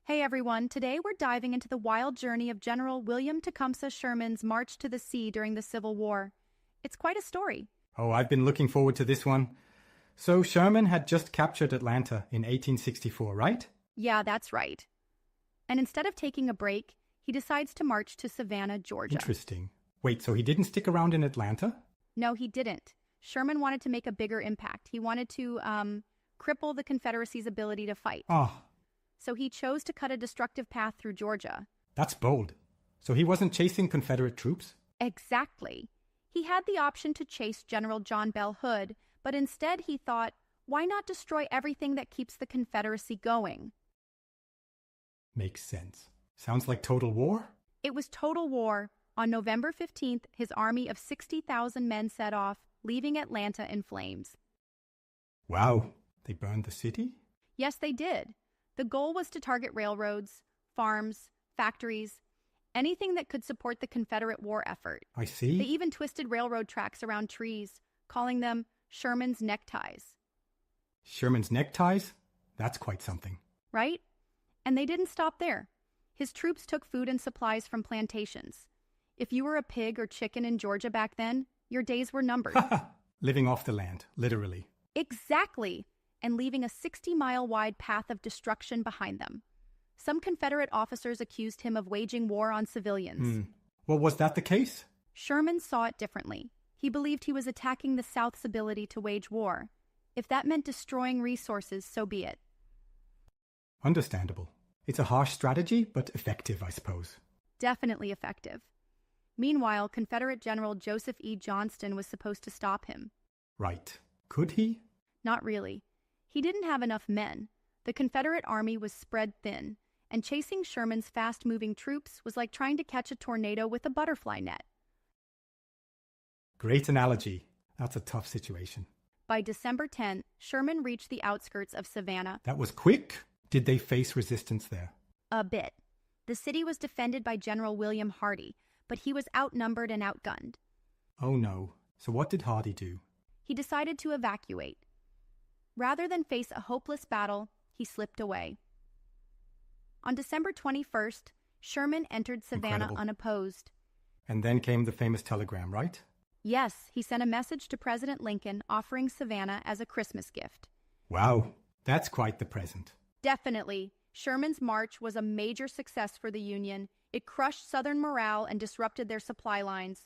Hey everyone, today we're diving into the wild journey of General William Tecumseh Sherman's march to the sea during the Civil War. It's quite a story. Oh, I've been looking forward to this one. So Sherman had just captured Atlanta in 1864, right? Yeah, that's right. And instead of taking a break, he decides to march to Savannah, Georgia. Interesting. Wait, so he didn't stick around in Atlanta? No, he didn't. Sherman wanted to make a bigger impact. He wanted to, cripple the Confederacy's ability to fight. Ah, So he chose to cut a destructive path through Georgia. that's bold. So he wasn't chasing Confederate troops? Exactly. He had the option to chase General John Bell Hood, but instead he thought, why not destroy everything that keeps the Confederacy going? Makes sense. Sounds like total war? It was total war. On November 15th, his army of 60,000 men set off, leaving Atlanta in flames. Wow, they burned the city? Yes, they did. The goal was to target railroads, farms, factories, anything that could support the Confederate war effort. I They see. even twisted railroad tracks around trees, calling them Sherman's neckties, Sherman's neckties? That's quite something. right? And they didn't stop there. His troops took food and supplies from plantations. If you were a pig or chicken in Georgia back then, your days were numbered. Living off the land, literally. Exactly, and leaving a 60-mile-wide path of destruction behind them. Some Confederate officers accused him of waging war on civilians. Well, was that the case? Sherman saw it differently. He believed he was attacking the South's ability to wage war. If that meant destroying resources, so be it. Understandable. It's a harsh strategy, but effective, I suppose. Definitely effective. Meanwhile, Confederate General Joseph E. Johnston was supposed to stop him. Right. Could he? Not really. He didn't have enough men. The Confederate army was spread thin, and chasing Sherman's fast-moving troops was like trying to catch a tornado with a butterfly net. Great analogy. That's a tough situation. By December 10th, Sherman reached the outskirts of Savannah. That was quick. Did they face resistance there? A bit. The city was defended by General William Hardee, but he was outnumbered and outgunned. Oh no. So what did Hardee do? He decided to evacuate. Rather than face a hopeless battle, he slipped away. On December 21st, Sherman entered Savannah Incredible. unopposed. And then came the famous telegram, right? Yes, he sent a message to President Lincoln offering Savannah as a Christmas gift. Wow. That's quite the present. Definitely, Sherman's march was a major success for the Union. It crushed Southern morale and disrupted their supply lines.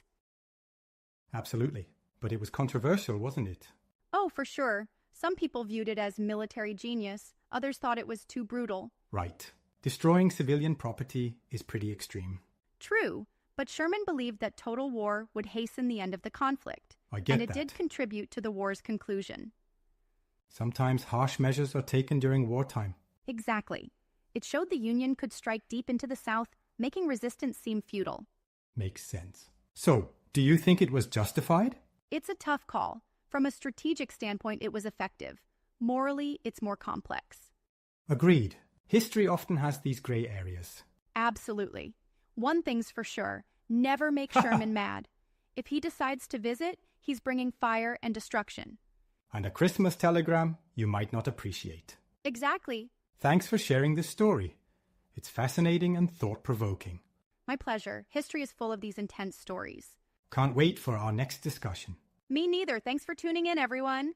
Absolutely. But it was controversial, wasn't it? Oh, for sure. Some people viewed it as military genius. Others thought it was too brutal. Right. Destroying civilian property is pretty extreme. True, but Sherman believed that total war would hasten the end of the conflict. I get and it that. did contribute to the war's conclusion. Sometimes harsh measures are taken during wartime. Exactly. It showed the Union could strike deep into the South, making resistance seem futile. Makes sense. So, do you think it was justified? It's a tough call. From a strategic standpoint, it was effective. Morally, it's more complex. Agreed. History often has these gray areas. Absolutely. One thing's for sure, never make Sherman mad. If he decides to visit, he's bringing fire and destruction. And a Christmas telegram you might not appreciate. Exactly. Thanks for sharing this story. It's fascinating and thought-provoking. My pleasure. History is full of these intense stories. Can't wait for our next discussion. Me neither. Thanks for tuning in, everyone.